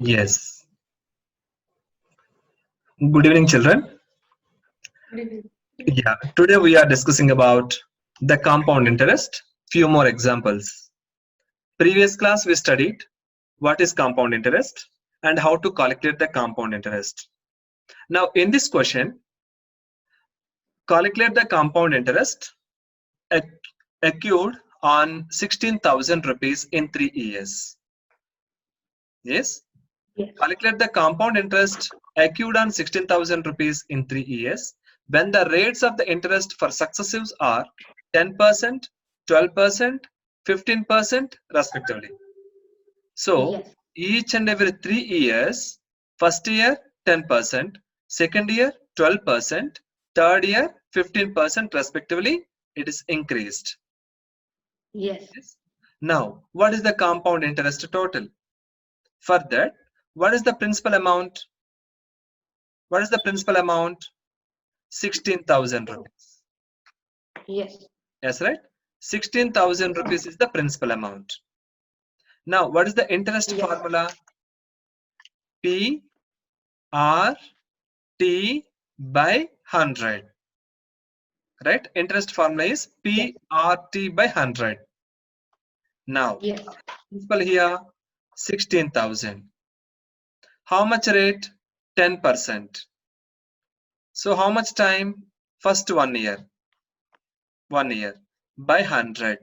Yes. Good evening, children. Yeah, today we are discussing about the compound interest. Few more examples. Previous class we studied what is compound interest and how to calculate the compound interest. Now in this question, calculate the compound interest accrued on 16,000 rupees in 3 years. Yes? Yes. Calculate the compound interest accrued on 16,000 rupees in 3 years when the rates of the interest for successives are 10%, 12%, 15% respectively. So Yes. each and every 3 years, first year 10%, second year 12%, third year 15% respectively, it is increased. Yes. Now, what is the compound interest total? For that, what is the principal amount? What is the principal amount? 16,000 rupees. Yes. Yes, right? 16,000 rupees is the principal amount. Now, what is the interest Yes. formula? P R T by 100. Right? Interest formula is P R T by 100. Now, Yes. principal here 16,000. How much rate? 10%. So, how much time? First 1 year. 1 year by 100.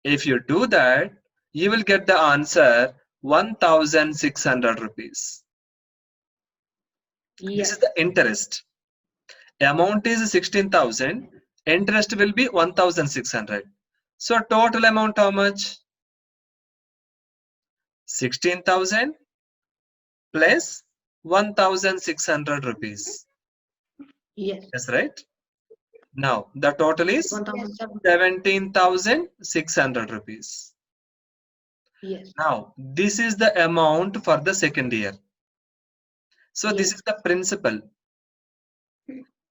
If you do that, you will get the answer 1,600 rupees. This Yes. is the interest. Amount is 16,000. Interest will be 1,600. So total amount how much? 16,000 plus 1,600 rupees. Yes. That's right. Now the total is 1,007. 17,600 rupees. Yes. Now this is the amount for the second year. So this Yes. is the principal.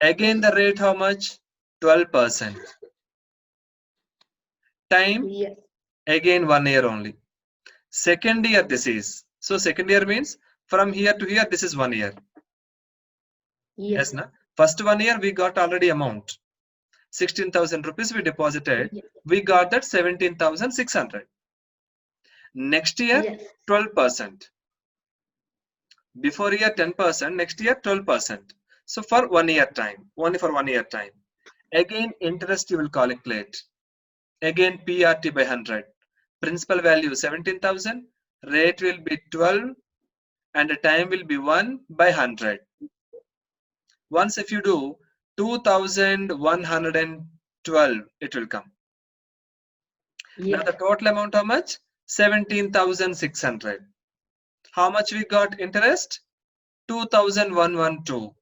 Again the rate how much? 12%. Time Yes. again 1 year only. Second year this is. So second year means from here to here this is 1 year. Yes. Yes, na? First 1 year we got already amount. 16,000 rupees we deposited. Yes. We got that 17,600. Next year Yes. 12%. Before year 10%, next year 12%. So for 1 year time, only for 1 year time. Again interest you will calculate. Again PRT by 100. Principal value 17,000. Rate will be 12 and the time will be 1 by 100. Once if you do 2,112 it will come. Now Yes. the total amount how much? 17,600. How much we got interest? 2,112.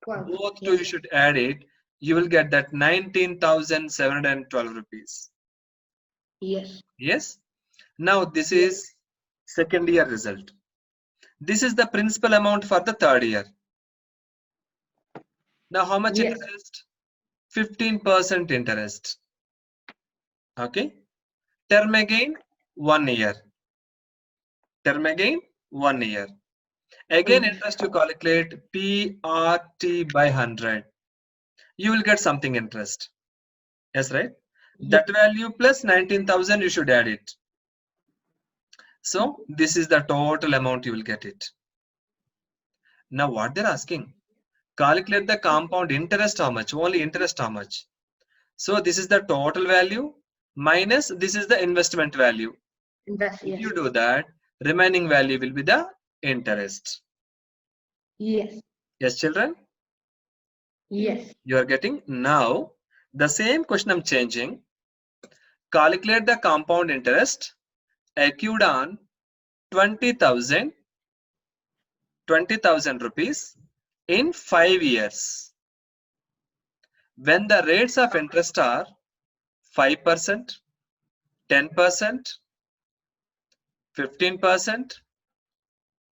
Both two you Yes. should add it. You will get that 19,712 rupees. Yes. Yes. Now this Yes. is second year result. This is the principal amount for the third year. Now how much Yes. interest? 15% interest. Okay. Term again 1 year. Term again 1 year. Again interest you calculate PRT by 100. You will get something interest. Yes, right? That value plus 19,000 you should add it. So this is the total amount you will get it. Now what they're asking? Calculate the compound interest how much? Only interest how much? So this is the total value minus this is the investment value. Yes. If you do that, remaining value will be the interest. Yes. Yes, children? Yes. You are getting now the same question I'm changing. Calculate the compound interest accrued on 20,000 rupees in 5 years. When the rates of interest are 5%, 10%, 15%,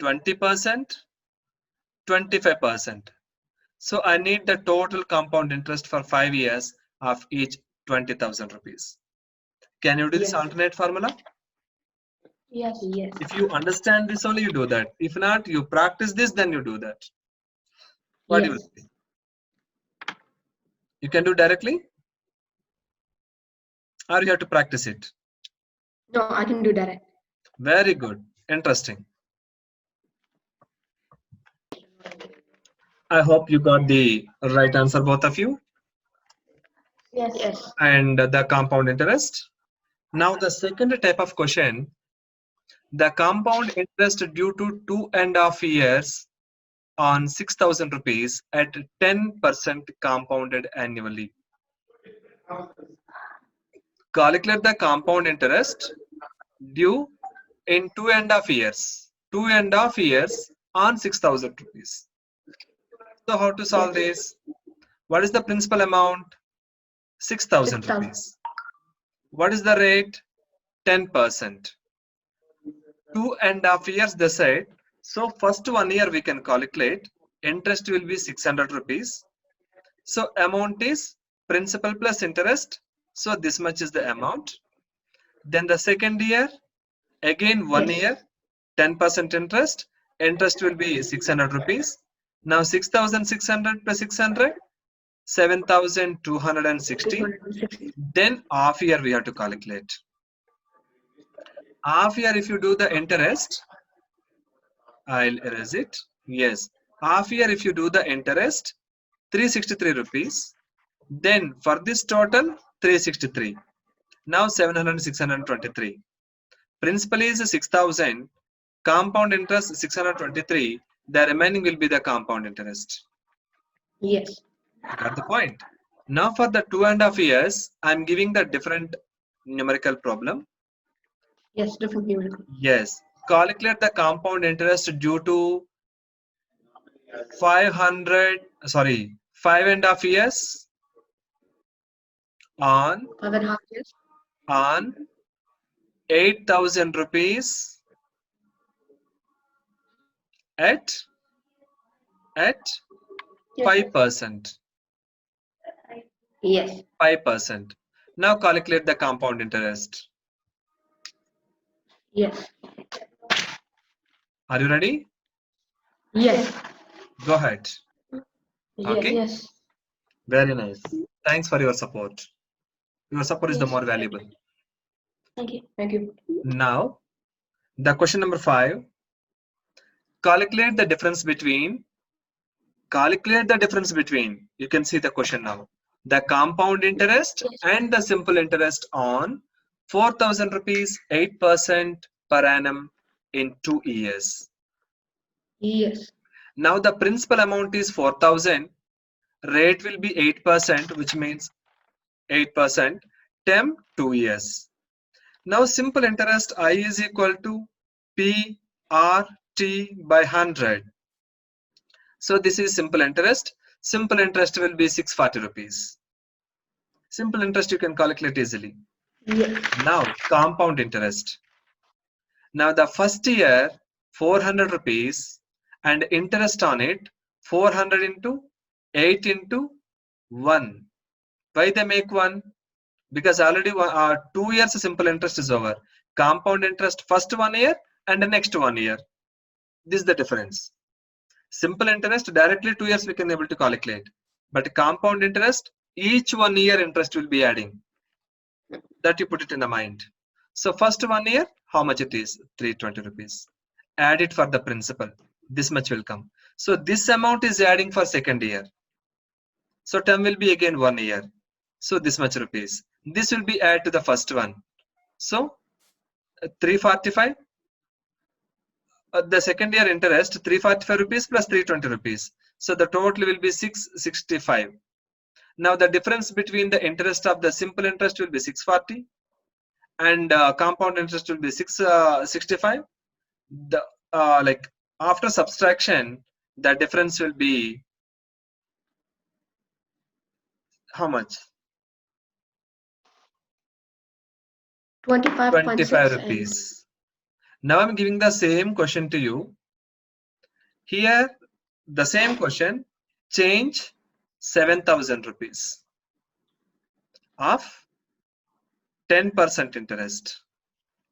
20%, 25%. So I need the total compound interest for 5 years of each 20,000 rupees. Can you do this Yes. alternate formula? Yes. Yes. If you understand this only, you do that. If not, you practice this, then you do that. What do you Yes. say? You can do directly, or you have to practice it? No, I can do direct. Very good. Interesting. I hope you got the right answer, both of you, Yes. Yes. and the compound interest. Now, the second type of question, the compound interest due to 2.5 years on 6,000 rupees at 10% compounded annually. Calculate the compound interest due in 2.5 years. 2.5 years on 6,000 rupees. So how to solve this? What is the principal amount? 6,000 6,000. rupees. What is the rate? 10%. 2.5 years they said. So first 1 year we can calculate. Interest will be 600 rupees. So amount is principal plus interest. So this much is the amount. Then the second year, again 1 Yes. year, 10% interest. Interest will be 600 rupees. Now 6,600 plus 600, 7,260. 260. Then half year we have to calculate. Half year if you do the interest, I'll erase it. Yes, half year if you do the interest, 363 rupees. Then for this total, 363. Now 700, 623. Principal is 6,000. Compound interest 623. The remaining will be the compound interest. Yes. Got the point? Now for the 2.5 years, I'm giving the different numerical problem. Yes. Different numerical. Yes, calculate the compound interest due to 5.5 years on 5.5 years. 8,000 rupees at Yes. 5%. Yes. 5%. Now calculate the compound interest. Yes. Are you ready? Yes. Go ahead. Yes. Okay. Yes. Very nice. Thanks for your support. Your support is the Yes. more valuable. Thank you. Thank you. Now, the question number 5. Calculate the difference between. You can see the question now. The compound interest Yes. and the simple interest on 4,000 rupees, 8% per annum in 2 years. Yes. Now the principal amount is 4,000. Rate will be 8%, which means 8%. Term 2 years. Now simple interest I is equal to P R T by 100. So this is simple interest. Simple interest will be 640 rupees. Simple interest you can calculate easily. Yes. Now compound interest. Now the first year 400 rupees and interest on it 400 into 8 into 1. Why they make 1? Because already 2 years simple interest is over. Compound interest first 1 year and the next 1 year. This is the difference. Simple interest directly 2 years we can able to calculate. But compound interest, each 1 year interest will be adding. That you put it in the mind. So first 1 year, how much it is? 320 rupees. Add it for the principal. This much will come. So this amount is adding for second year. So term will be again 1 year. So this much rupees. This will be add to the first one. So 345. The second year interest 345 rupees plus 320 rupees. So the total will be 665. Now the difference between the interest of the simple interest will be 640 and compound interest will be 665. The like after subtraction, the difference will be how much? 25.6 25 and rupees. Now I'm giving the same question to you. Here, the same question, change 7,000 rupees of 10% interest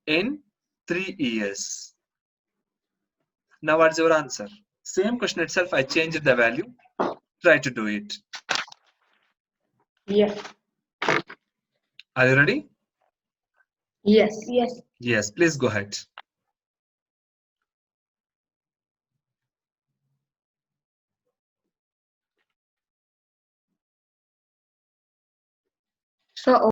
in 3 years. Now what's your answer? Same question itself, I changed the value. Try to do it. Yes. Are you ready? Yes. Yes. Yes, please go ahead. So